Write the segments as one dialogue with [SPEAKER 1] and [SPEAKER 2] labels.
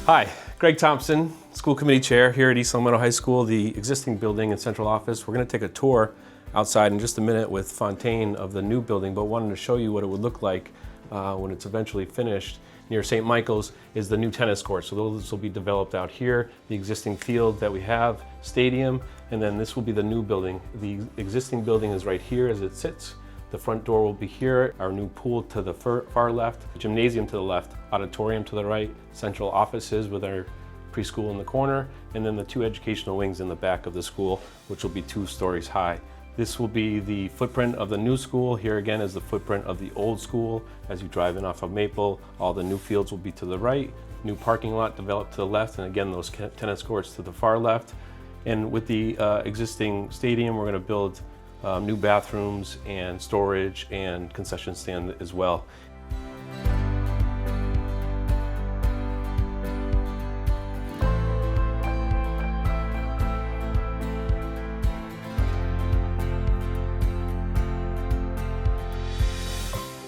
[SPEAKER 1] Hi, Greg Thompson, School Committee Chair here at East Long Meadow High School, the existing building and central office. We're going to take a tour outside in just a minute with Fontaine of the new building, but wanted to show you what it would look like when it's eventually finished. Near St. Michael's is the new tennis court. So those will be developed out here, the existing field that we have, stadium, and then this will be the new building. The existing building is right here as it sits. The front door will be here, our new pool to the far left, gymnasium to the left, auditorium to the right, central offices with our preschool in the corner, and then the two educational wings in the back of the school, which will be 2 stories high. This will be the footprint of the new school. Here again is the footprint of the old school. As you drive in off of Maple, all the new fields will be to the right, new parking lot developed to the left, and again those tennis courts to the far left. And with the existing stadium, we're going to build new bathrooms and storage and concession stand as well.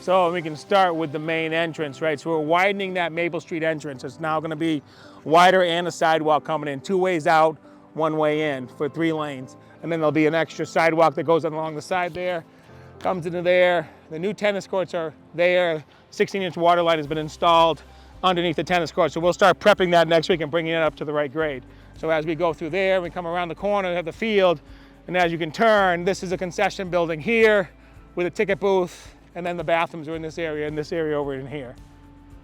[SPEAKER 2] So we can start with the main entrance, right? So we're widening that Maple Street entrance. It's now going to be wider and a sidewalk coming in, 2 ways out, 1 way in for 3 lanes. And then there'll be an extra sidewalk that goes along the side there, comes into there. The new tennis courts are there. 16-inch water line has been installed underneath the tennis court. So we'll start prepping that next week and bringing it up to the right grade. So as we go through there, we come around the corner, we have the field. And as you can turn, this is a concession building here with a ticket booth. And then the bathrooms are in this area, and this area over in here.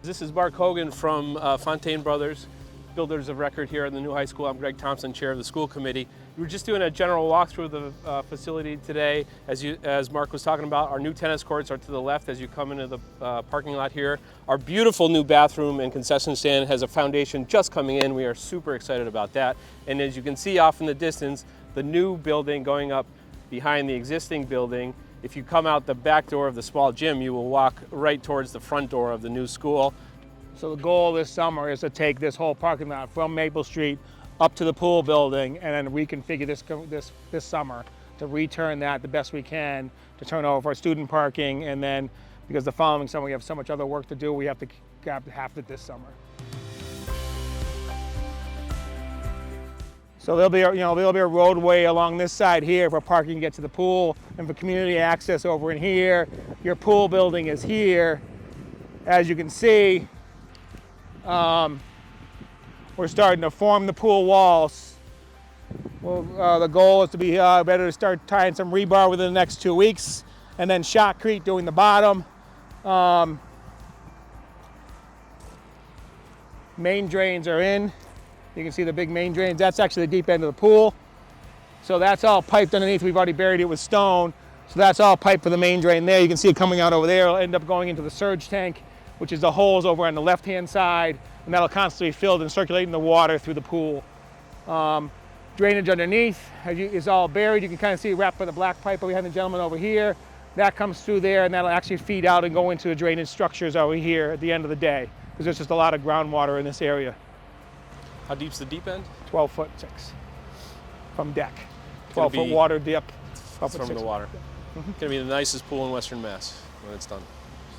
[SPEAKER 1] This is Mark Hogan from Fontaine Brothers, builders of record here at the new high school. I'm Greg Thompson, chair of the school committee. We're just doing a general walkthrough of the facility today. As Mark was talking about, our new tennis courts are to the left as you come into the parking lot here. Our beautiful new bathroom and concession stand has a foundation just coming in. We are super excited about that. And as you can see off in the distance, the new building going up behind the existing building. If you come out the back door of the small gym, you will walk right towards the front door of the new school.
[SPEAKER 2] So the goal this summer is to take this whole parking lot from Maple Street up to the pool building and then reconfigure this summer to return that the best we can to turn over for student parking. And then because the following summer we have so much other work to do, we have to grab half of it this summer. So there'll be a roadway along this side here for parking to get to the pool and for community access over in here. Your pool building is here. As you can see, we're starting to form the pool walls. Well, the goal is to be better to start tying some rebar within the next 2 weeks, and then shotcrete doing the bottom. Main drains are in. You can see the big main drains. That's actually the deep end of the pool. So that's all piped underneath. We've already buried it with stone. So that's all piped for the main drain there. You can see it coming out over there. It'll end up going into the surge tank, which is the holes over on the left-hand side. And that'll constantly be filled and circulating the water through the pool. Drainage underneath is all buried. You can kind of see it wrapped by the black pipe behind the gentleman over here. That comes through there, and that'll actually feed out and go into the drainage structures over here at the end of the day, because there's just a lot of groundwater in this area.
[SPEAKER 1] How deep's the deep end?
[SPEAKER 2] 12 foot 6 from deck. 12 foot water depth.
[SPEAKER 1] From the water. Mm-hmm. Gonna be the nicest pool in Western Mass when it's done.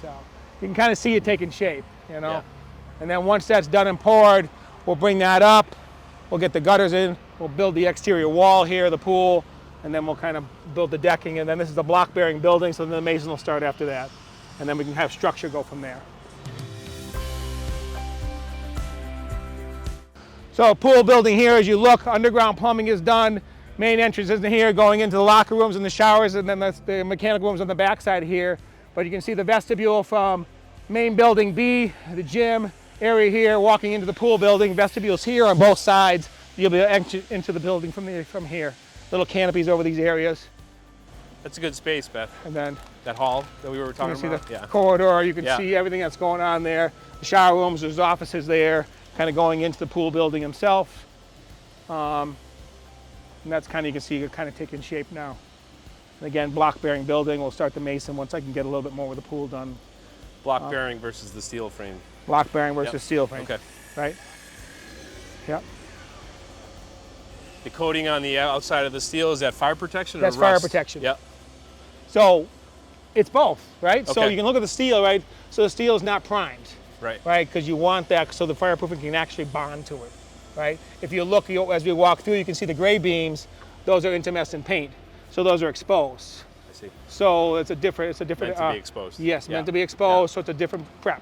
[SPEAKER 2] So you can kind of see it taking shape, you know.
[SPEAKER 1] Yeah.
[SPEAKER 2] And then once that's done and poured, we'll bring that up. We'll get the gutters in. We'll build the exterior wall here, the pool, and then we'll kind of build the decking. And then this is the block bearing building, so then the mason will start after that. And then we can have structure go from there. So pool building here, as you look, underground plumbing is done. Main entrance is in here, going into the locker rooms and the showers, and then that's the mechanical rooms on the back side here. But you can see the vestibule from main building B, the gym area here, walking into the pool building. Vestibules here on both sides. You'll be able to enter into the building from here. Little canopies over these areas.
[SPEAKER 1] That's a good space, Beth.
[SPEAKER 2] And then
[SPEAKER 1] that hall that we were talking about.
[SPEAKER 2] You can see the corridor. You can see everything that's going on there. The shower rooms, there's offices there, kind of going into the pool building himself. And that's kind of, you can see it kind of taking shape now. And again, block bearing building. We'll start the mason once I can get a little bit more with the pool done.
[SPEAKER 1] Block bearing versus the steel frame.
[SPEAKER 2] Block bearing versus steel frame.
[SPEAKER 1] Okay.
[SPEAKER 2] Right? Yep.
[SPEAKER 1] The coating on the outside of the steel, is that fire protection or
[SPEAKER 2] That's
[SPEAKER 1] rust?
[SPEAKER 2] fire protection.
[SPEAKER 1] Yep.
[SPEAKER 2] So it's both, right?
[SPEAKER 1] Okay.
[SPEAKER 2] So you can look at the steel, right? So the steel is not primed.
[SPEAKER 1] Right.
[SPEAKER 2] Right, because you want that so the fireproofing can actually bond to it. Right. If you look, as we walk through, you can see the gray beams. Those are intumescent paint, so those are exposed.
[SPEAKER 1] I see.
[SPEAKER 2] So it's a different.
[SPEAKER 1] Meant to be exposed.
[SPEAKER 2] Yes,
[SPEAKER 1] Yeah.
[SPEAKER 2] meant to be exposed.
[SPEAKER 1] Yeah.
[SPEAKER 2] So it's a different prep.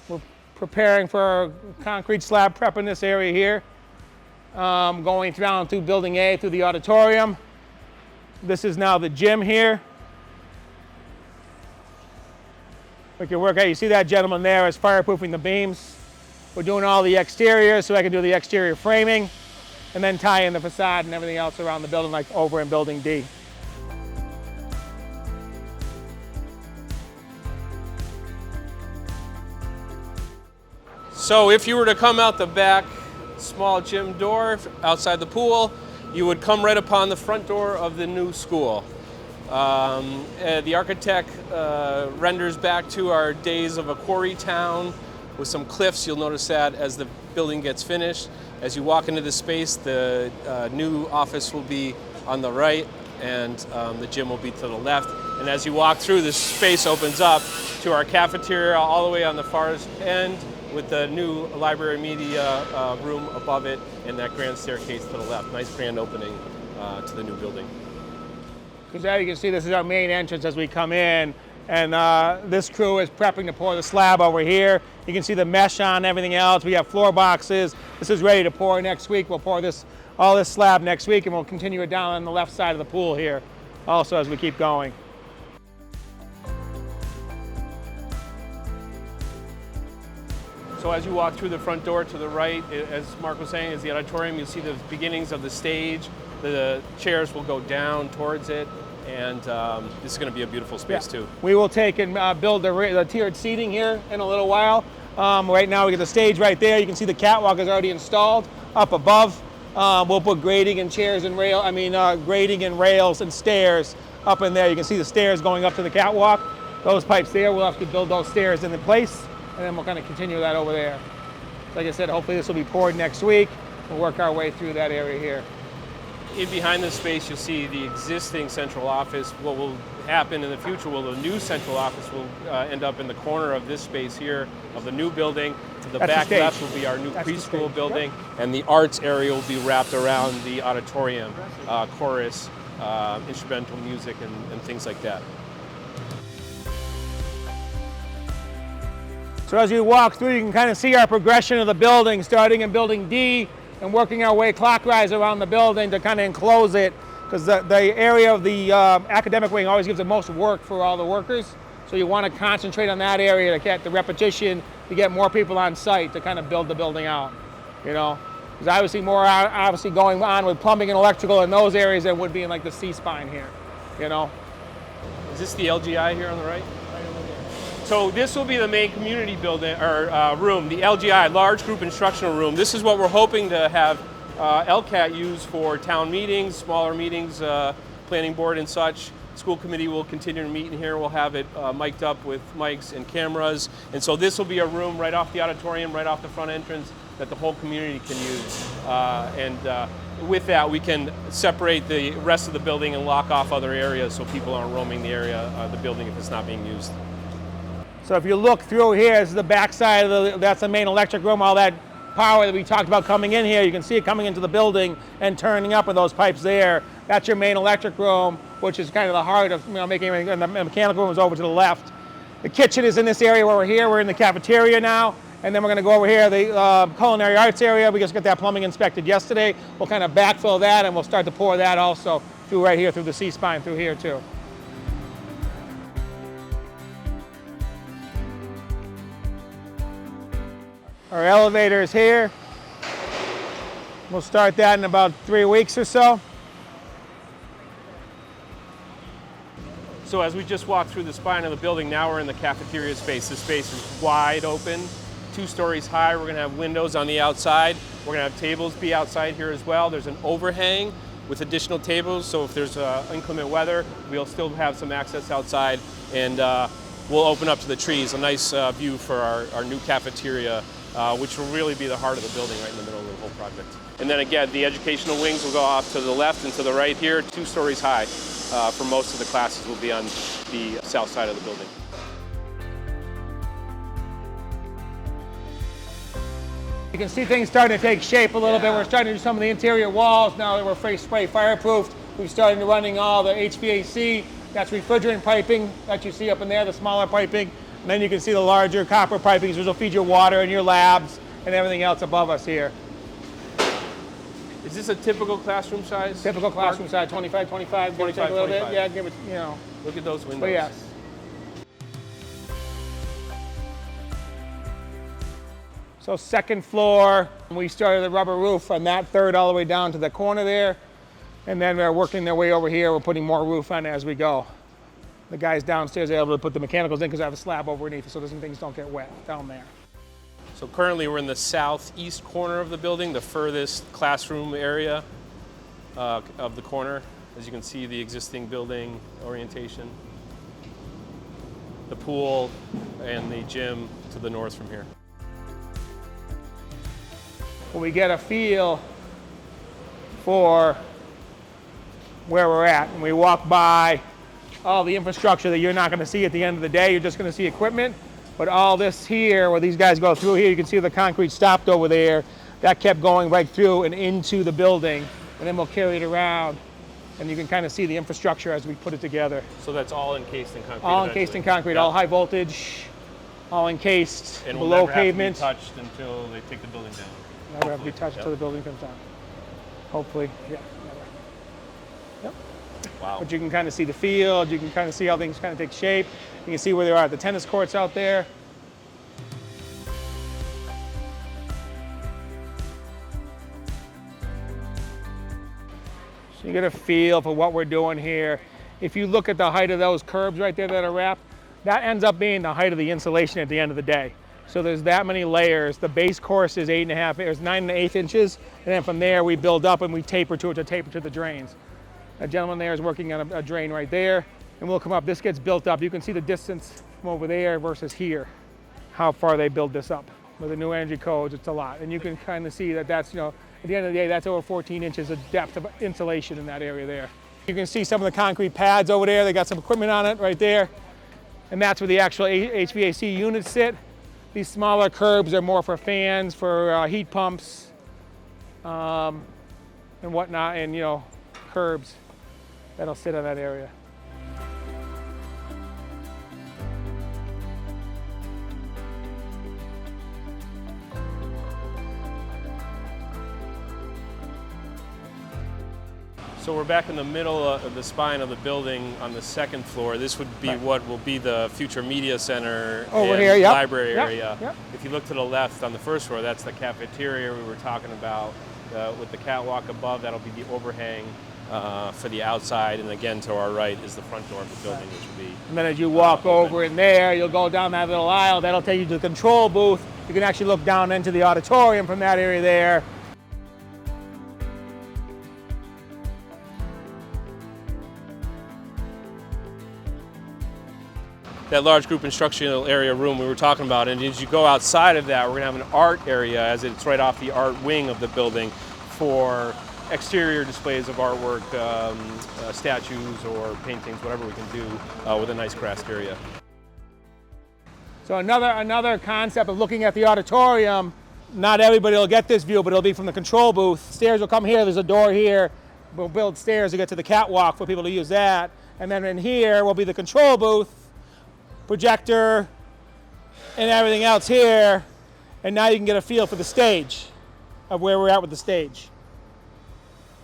[SPEAKER 2] We're preparing for a concrete slab prep in this area here. Going down through Building A through the auditorium. This is now the gym here. We can work out. You see that gentleman there is fireproofing the beams. We're doing all the exterior so I can do the exterior framing and then tie in the facade and everything else around the building like over in Building D.
[SPEAKER 1] So if you were to come out the back small gym door outside the pool, you would come right upon the front door of the new school. The architect renders back to our days of a quarry town with some cliffs. You'll notice that as the building gets finished. As you walk into the space, the new office will be on the right and the gym will be to the left. And as you walk through, this space opens up to our cafeteria all the way on the far end with the new library media room above it and that grand staircase to the left. Nice grand opening to the new building.
[SPEAKER 2] Because as you can see, this is our main entrance as we come in, and this crew is prepping to pour the slab over here. You can see the mesh on everything else. We have floor boxes. This is ready to pour next week. We'll pour all this slab next week, and we'll continue it down on the left side of the pool here also as we keep going.
[SPEAKER 1] So as you walk through the front door to the right, as Mark was saying, is the auditorium. You'll see the beginnings of the stage. The chairs will go down towards it, and this is going to be a beautiful space too.
[SPEAKER 2] We will take and build the tiered seating here in a little while. Right now we get the stage right there. You can see the catwalk is already installed up above. We'll put grading and chairs and grading and rails and stairs up in there. You can see the stairs going up to the catwalk. Those pipes there, we'll have to build those stairs in place, and then we'll kind of continue that over there. Like I said, hopefully this will be poured next week. We'll work our way through that area here.
[SPEAKER 1] In behind this space, you'll see the existing central office. What will happen in the future, the new central office will end up in the corner of this space here of the new building. To the back left will be our new preschool building, and the arts area will be wrapped around the auditorium, chorus, instrumental music, and things like that.
[SPEAKER 2] So as you walk through, you can kind of see our progression of the building, starting in Building D and working our way clockwise around the building to kind of enclose it, because the area of the academic wing always gives the most work for all the workers. So you want to concentrate on that area to get the repetition, to get more people on site to kind of build the building out. You know, there's obviously more going on with plumbing and electrical in those areas than would be in like the C-spine here. You know.
[SPEAKER 1] Is this the LGI here on the right? So this will be the main community building or room, the LGI, large group instructional room. This is what we're hoping to have LCAT use for town meetings, smaller meetings, planning board and such. School committee will continue to meet in here. We'll have it mic'd up with mics and cameras. And so this will be a room right off the auditorium, right off the front entrance that the whole community can use. With that, we can separate the rest of the building and lock off other areas so people aren't roaming the area, the building if it's not being used.
[SPEAKER 2] So if you look through here, this is the back side of that's the main electric room. All that power that we talked about coming in here, you can see it coming into the building and turning up in those pipes there. That's your main electric room, which is kind of the heart of making everything. And the mechanical room is over to the left. The kitchen is in this area where we're here. We're in the cafeteria now. And then we're going to go over here, the culinary arts area. We just got that plumbing inspected yesterday. We'll kind of backfill that, and we'll start to pour that also through right here, through the C-spine, through here too. Our elevator is here. We'll start that in about 3 weeks or so.
[SPEAKER 1] So as we just walked through the spine of the building, now we're in the cafeteria space. This space is wide open, 2 stories high. We're going to have windows on the outside. We're going to have tables be outside here as well. There's an overhang with additional tables, so if there's inclement weather, we'll still have some access outside, and we'll open up to the trees. A nice view for our new cafeteria, which will really be the heart of the building right in the middle of the whole project. And then again, the educational wings will go off to the left and to the right here, 2 stories high. for most of the classes will be on the south side of the building.
[SPEAKER 2] You can see things starting to take shape a little bit. We're starting to do some of the interior walls now that we're spray fireproofed. We've started running all the HVAC. That's refrigerant piping that you see up in there, the smaller piping. And then you can see the larger copper pipings, which will feed your water and your labs and everything else above us here.
[SPEAKER 1] Is this a typical classroom size?
[SPEAKER 2] Typical classroom size, 25, 25,
[SPEAKER 1] 25,
[SPEAKER 2] a little
[SPEAKER 1] 25.
[SPEAKER 2] bit. Yeah, give it, you know.
[SPEAKER 1] Look at those windows.
[SPEAKER 2] But yes. So second floor, we started the rubber roof from that third all the way down to the corner there. And then we're working their way over here. We're putting more roof on as we go. The guys downstairs are able to put the mechanicals in because I have a slab underneath so things don't get wet down there.
[SPEAKER 1] So currently we're in the southeast corner of the building, the furthest classroom area of the corner. As you can see, the existing building orientation, the pool and the gym to the north from here.
[SPEAKER 2] When we get a feel for where we're at, and we walk by all the infrastructure that you're not going to see at the end of the day, you're just going to see equipment. But all this here, where these guys go through here, you can see the concrete stopped over there. That kept going right through and into the building, and then we'll carry it around, and you can kind of see the infrastructure as we put it together.
[SPEAKER 1] So that's all encased in concrete?
[SPEAKER 2] All encased in concrete, all high voltage, all encased,
[SPEAKER 1] and
[SPEAKER 2] below
[SPEAKER 1] never
[SPEAKER 2] pavement.
[SPEAKER 1] Have to be touched until they take the building down.
[SPEAKER 2] Never have to be touched until the building comes down. Hopefully, yeah, never. Yep.
[SPEAKER 1] Wow.
[SPEAKER 2] But you can kind of see the field, you can kind of see how things kind of take shape. You can see where they are at the tennis courts out there. So you get a feel for what we're doing here. If you look at the height of those curbs right there that are wrapped, that ends up being the height of the insulation at the end of the day. So there's that many layers. The base course is 9 1/8 inches, and then from there we build up and we taper to the drains. A gentleman there is working on a drain right there, and we'll come up. This gets built up. You can see the distance from over there versus here, how far they build this up. With the new energy codes, it's a lot. And you can kind of see that that's, at the end of the day, that's over 14 inches of depth of insulation in that area there. You can see some of the concrete pads over there. They got some equipment on it right there. And that's where the actual HVAC units sit. These smaller curbs are more for fans, for heat pumps, and whatnot, and curbs that'll sit on that area.
[SPEAKER 1] So we're back in the middle of the spine of the building on the second floor. This would be what will be the future media center
[SPEAKER 2] over
[SPEAKER 1] and
[SPEAKER 2] here, yep.
[SPEAKER 1] library area.
[SPEAKER 2] Yep.
[SPEAKER 1] If you look to the left on the first floor, that's the cafeteria we were talking about with the catwalk above. That'll be the overhang for the outside. And again, to our right is the front door of the building, which will be.
[SPEAKER 2] And then as you walk over in there, you'll go down that little aisle. That'll take you to the control booth. You can actually look down into the auditorium from that area there.
[SPEAKER 1] That large group instructional area room we were talking about, and as you go outside of that, we're going to have an art area, as it's right off the art wing of the building, for exterior displays of artwork, statues or paintings, whatever we can do with a nice craft area.
[SPEAKER 2] So another concept of looking at the auditorium, not everybody will get this view, but it'll be from the control booth. Stairs will come here, there's a door here. We'll build stairs to get to the catwalk for people to use that. And then in here will be the control booth, projector, and everything else here. And now you can get a feel for the stage, of where we're at with the stage.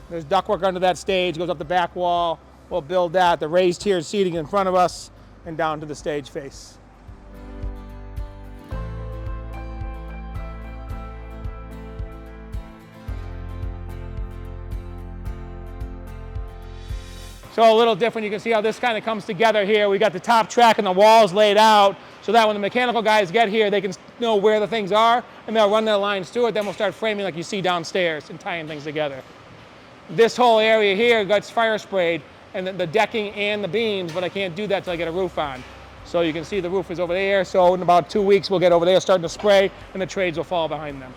[SPEAKER 2] There's ductwork under that stage, goes up the back wall. We'll build that, the raised tiered seating in front of us, and down to the stage face. So a little different, you can see how this kind of comes together here. We got the top track and the walls laid out so that when the mechanical guys get here, they can know where the things are and they'll run their lines through it. Then we'll start framing like you see downstairs and tying things together. This whole area here gets fire sprayed, and the decking and the beams, but I can't do that till I get a roof on. So you can see the roof is over there. So in about 2 weeks, we'll get over there, starting to spray, and the trades will fall behind them.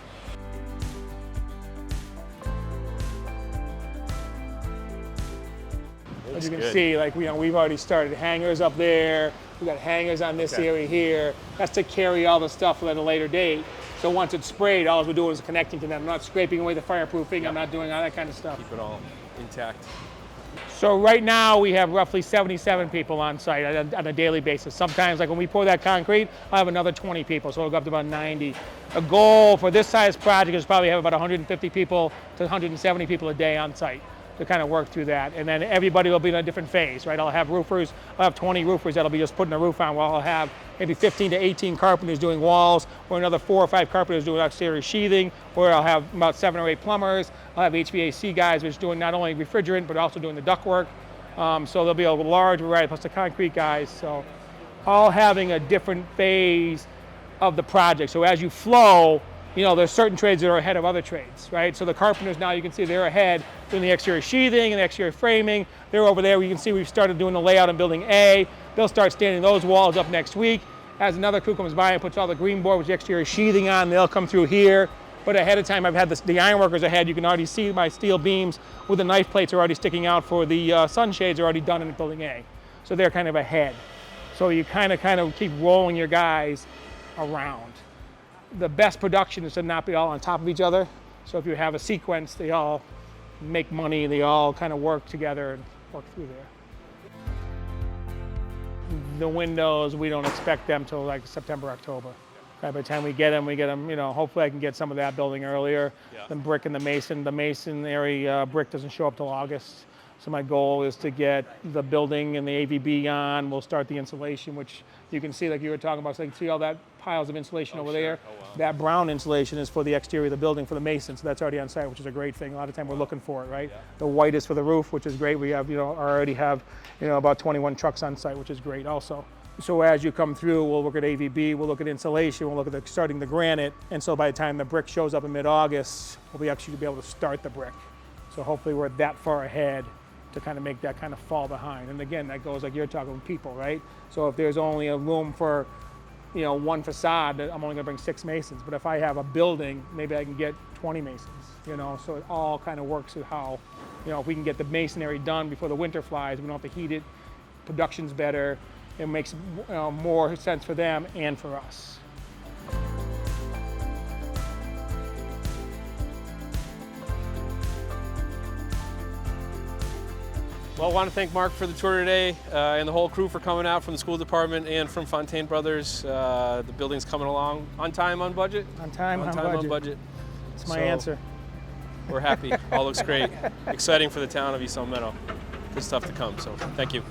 [SPEAKER 2] As you can
[SPEAKER 1] good.
[SPEAKER 2] see, like, we've already started hangars up there. We got hangars on this area here. That's to carry all the stuff at a later date. So once it's sprayed, all we're doing is connecting to them. I'm not scraping away the fireproofing. I'm not doing all that kind of stuff.
[SPEAKER 1] Keep it all intact.
[SPEAKER 2] So right now we have roughly 77 people on site on a daily basis. Sometimes, like when we pour that concrete, I'll have another 20 people, so it'll go up to about 90. A goal for this size project is probably have about 150 people to 170 people a day on site to kind of work through that. And then everybody will be in a different phase, right? I'll have roofers, I'll have 20 roofers that'll be just putting the roof on, while I'll have maybe 15 to 18 carpenters doing walls, or another 4 or 5 carpenters doing exterior sheathing, or I'll have about 7 or 8 plumbers. I'll have HVAC guys which are doing not only refrigerant, but also doing the duct work. So there'll be a large variety, plus the concrete guys. So all having a different phase of the project. So as you flow, there's certain trades that are ahead of other trades, right? So the carpenters now, you can see they're ahead doing the exterior sheathing and the exterior framing. They're over there. You can see we've started doing the layout in building A. They'll start standing those walls up next week. As another crew comes by and puts all the green board with the exterior sheathing on, they'll come through here. But ahead of time, I've had the ironworkers ahead. You can already see my steel beams with the knife plates are already sticking out for the sunshades are already done in building A. So they're kind of ahead. So you kind of keep rolling your guys around. The best production is to not be all on top of each other. So if you have a sequence, they all make money, they all kind of work together and work through there. The windows, we don't expect them till like September, October. By the time we get them, hopefully I can get some of that building earlier. The brick and the masonry brick doesn't show up till August. So my goal is to get the building and the AVB on. We'll start the insulation, which you can see, like you were talking about, so you can see all that piles of insulation over there.
[SPEAKER 1] Oh, wow.
[SPEAKER 2] That brown insulation is for the exterior of the building for the mason, so that's already on site, which is a great thing. A lot of time we're looking for it, right? The white is for the roof, which is great. We have, already have, about 21 trucks on site, which is great also. So as you come through, we'll look at AVB, we'll look at insulation, we'll look at starting the granite, and so by the time the brick shows up in mid-August, we'll be actually be able to start the brick. So hopefully we're that far ahead to kind of make that kind of fall behind. And again, that goes like you're talking with people, right? So if there's only a room for, one facade, I'm only gonna bring 6 masons. But if I have a building, maybe I can get 20 masons, So it all kind of works with how, if we can get the masonry done before the winter flies, we don't have to heat it, production's better, it makes more sense for them and for us.
[SPEAKER 1] Well, I want to thank Mark for the tour today and the whole crew for coming out from the school department and from Fontaine Brothers. The building's coming along on time, on budget?
[SPEAKER 2] On time,
[SPEAKER 1] on budget.
[SPEAKER 2] That's my answer.
[SPEAKER 1] We're happy. All looks great. Exciting for the town of East Meadow. Good stuff to come, so thank you.